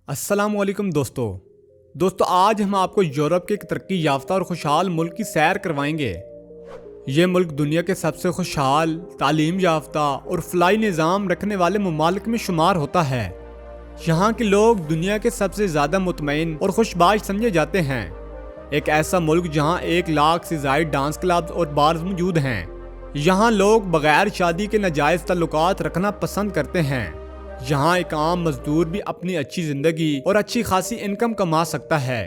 अस्सलाम वालेकुम दोस्तों आज हम आपको यूरोप के एक तरक्की याफ्ता और खुशहाल मुल्क की सैर करवाएंगे। ये मुल्क दुनिया के सबसे खुशहाल, तालीम याफ्ता और फलाई निज़ाम रखने वाले ममालिक में शुमार होता है। यहाँ के लोग दुनिया के सबसे ज़्यादा मुतमईन और खुशबाश समझे जाते हैं। एक ऐसा मुल्क जहाँ 1 लाख से ज़ायद डांस क्लब्स और बार्स मौजूद हैं। यहाँ लोग बगैर शादी के नाजायज़ ताल्लुकात रखना पसंद करते हैं। यहाँ एक आम मजदूर भी अपनी अच्छी जिंदगी और अच्छी खासी इनकम कमा सकता है।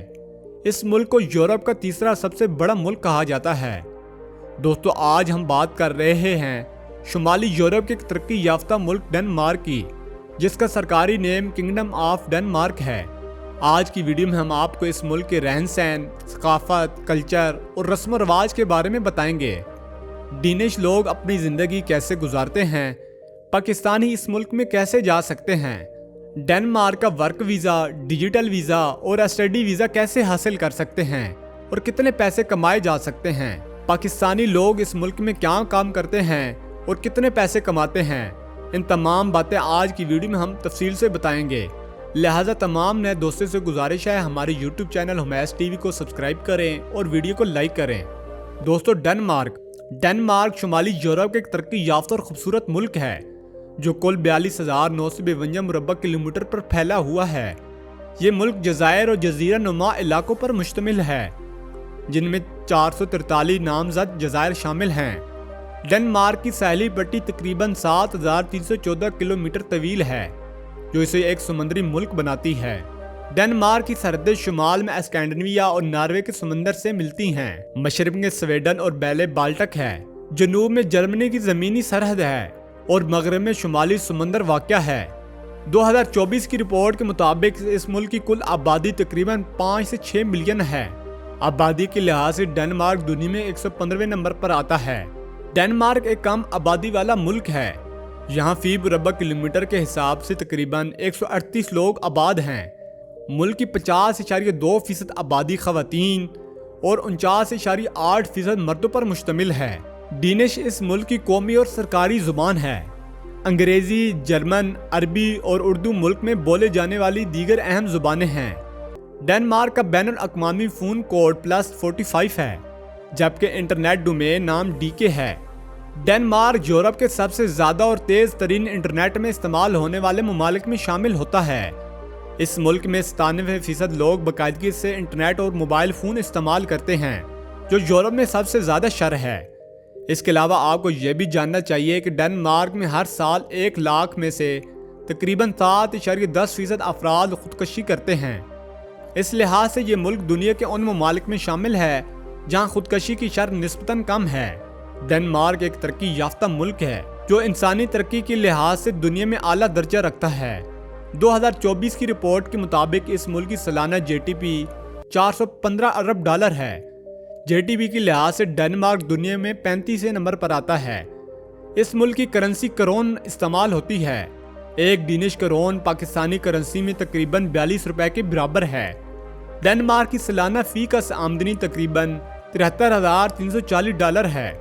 इस मुल्क को यूरोप का तीसरा सबसे बड़ा मुल्क कहा जाता है। दोस्तों आज हम बात कर रहे हैं शुमाली यूरोप के एक तरक्की याफ्ता मुल्क डेनमार्क की, जिसका सरकारी नेम किंगडम ऑफ डेनमार्क है। आज की वीडियो में हम आपको इस मुल्क के रहन सहन, सकाफत, कल्चर और रस्म व रवाज के बारे में बताएंगे। डेनिश लोग अपनी ज़िंदगी कैसे गुजारते हैं, पाकिस्तानी इस मुल्क में कैसे जा सकते हैं, डेनमार्क का वर्क वीज़ा, डिजिटल वीज़ा और स्टडी वीज़ा कैसे हासिल कर सकते हैं और कितने पैसे कमाए जा सकते हैं, पाकिस्तानी लोग इस मुल्क में क्या काम करते हैं और कितने पैसे कमाते हैं। इन तमाम बातें आज की वीडियो में हम तफसील से बताएंगे। लिहाजा तमाम नए दोस्तों से गुजारिश है हमारे यूट्यूब चैनल हुमैस टीवी को सब्सक्राइब करें और वीडियो को लाइक करें। दोस्तों डेनमार्क शुमाली यूरोप का एक तरक्की याफ्ता और खूबसूरत मुल्क है जो कुल 42,952 मुरबा किलोमीटर पर फैला हुआ है। ये मुल्क जज़ायर और जजीरा नुमा इलाकों पर मुश्तमिल है, जिनमें 443 नामज़द जज़ायर शामिल हैं। डेनमार्क की साहली पट्टी तकरीबन 7,314 किलोमीटर तवील है, जो इसे एक समुद्री मुल्क बनाती है। डेनमार्क की सरहदें शुमाल में स्कैंडिनेविया और नॉर्वे के समंदर से मिलती हैं। मशरक में स्वीडन और बैले बाल्टक है, जनूब में जर्मनी की ज़मीनी सरहद है और मगरब में शुमाली समंदर वाक़या है। 2024 की रिपोर्ट के मुताबिक इस मुल्क की कुल आबादी तकरीबन 5 से 6 मिलियन है। आबादी के लिहाज से डेनमार्क दुनिया में 115वें नंबर पर आता है। डेनमार्क एक कम आबादी वाला मुल्क है। यहाँ फी मुरबा किलोमीटर के हिसाब से तकरीबन 138 लोग आबाद हैं। मुल्क की 50.2% आबादी खवातीन और 49.8% मर्दों पर मुश्तमिल है। डेनिश इस मुल्क की कौमी और सरकारी जुबान है। अंग्रेजी, जर्मन, अरबी और उर्दू मुल्क में बोले जाने वाली दीगर अहम जुबानें हैं। डेनमार्क का बैनुल अक़वामी फ़ोन कोड +45 है, जबकि इंटरनेट डोमेन नाम DK है। डेनमार्क यूरोप के सबसे ज़्यादा और तेज़ तरीन इंटरनेट में इस्तेमाल होने वाले ममालिक में शामिल होता है। इस मुल्क में 97% लोग बाकायदगी से इंटरनेट और मोबाइल फ़ोन इस्तेमाल करते हैं, जो यूरोप में सबसे ज़्यादा शर है। इसके अलावा आपको यह भी जानना चाहिए कि डेनमार्क में हर साल 1 लाख में से तकरीबन 7.10% अफराद खुदकशी करते हैं। इस लिहाज से ये मुल्क दुनिया के उन ममालिक में शामिल है जहाँ खुदकशी की शरह निस्बतन कम है। डेनमार्क एक तरक्की याफ्ता मुल्क है जो इंसानी तरक्की के लिहाज से दुनिया में आला दर्जा रखता है। 2024 की रिपोर्ट के मुताबिक इस मुल्क की सालाना GDP 415 अरब डॉलर है। GDP के लिहाज से डेनमार्क दुनिया में 35वें नंबर पर आता है। इस मुल्क की करेंसी करोन इस्तेमाल होती है। एक डेनिश करोन पाकिस्तानी करेंसी में तकरीबन 42 रुपए के बराबर है। डेनमार्क की सालाना फी का आमदनी तकरीबन 73,340 डॉलर है।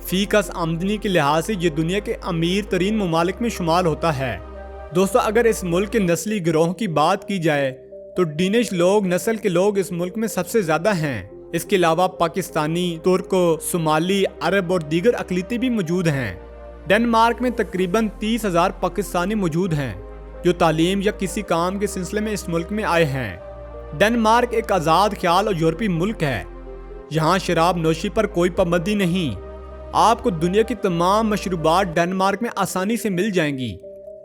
फी का आमदनी के लिहाज से ये दुनिया के अमीर तरीन ममालिक में शुमार होता है। दोस्तों अगर इस मुल्क के नस्ली गिरोह की बात की जाए तो डेनिश लोग नस्ल के लोग इस मुल्क में सबसे ज़्यादा हैं। इसके अलावा पाकिस्तानी, तुर्को, सोमाली, अरब और दीगर अक़लियतें भी मौजूद हैं। डेनमार्क में तकरीबन 30,000 पाकिस्तानी मौजूद हैं जो तालीम या किसी काम के सिलसिले में इस मुल्क में आए हैं। डेनमार्क एक आज़ाद ख्याल और यूरोपीय मुल्क है। यहाँ शराब नोशी पर कोई पाबंदी नहीं। आपको दुनिया की तमाम मशरूबात डेनमार्क में आसानी से मिल जाएंगी।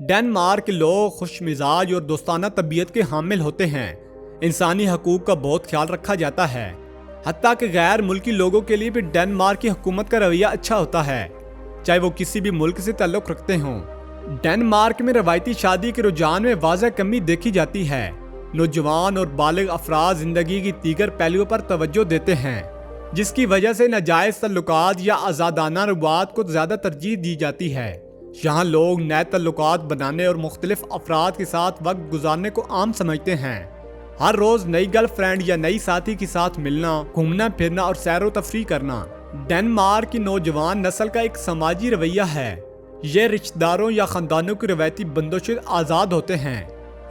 डेनमार्क के लोग खुश मिजाज और दोस्ताना तबीयत के हामिल होते हैं। इंसानी हकूक़ का बहुत ख्याल रखा जाता है। हत्ता कि गैर मुल्की लोगों के लिए भी डेनमार्क की हुकूमत का रवैया अच्छा होता है, चाहे वो किसी भी मुल्क से ताल्लुक़ रखते हों। डेनमार्क में रवायती शादी के रुझान में वाज़ह कमी देखी जाती है। नौजवान और बालिग अफराद ज़िंदगी की दीगर पहलुओं पर तवज्जो देते हैं, जिसकी वजह से नाजायज़ तल्लुकात या आज़ादाना रवायत को ज़्यादा तरजीह दी जाती है। यहाँ लोग नए तल्लुकात बनाने और मुख्तलिफ अफराद के साथ वक्त गुजारने को आम समझते हैं। हर रोज़ नई गर्लफ्रेंड या नई साथी के साथ मिलना, घूमना फिरना और सैर व तफरीह करना डेनमार्क की नौजवान नस्ल का एक समाजी रवैया है। ये रिश्तेदारों या ख़ानदानों की रवायती बंदों से आज़ाद होते हैं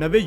90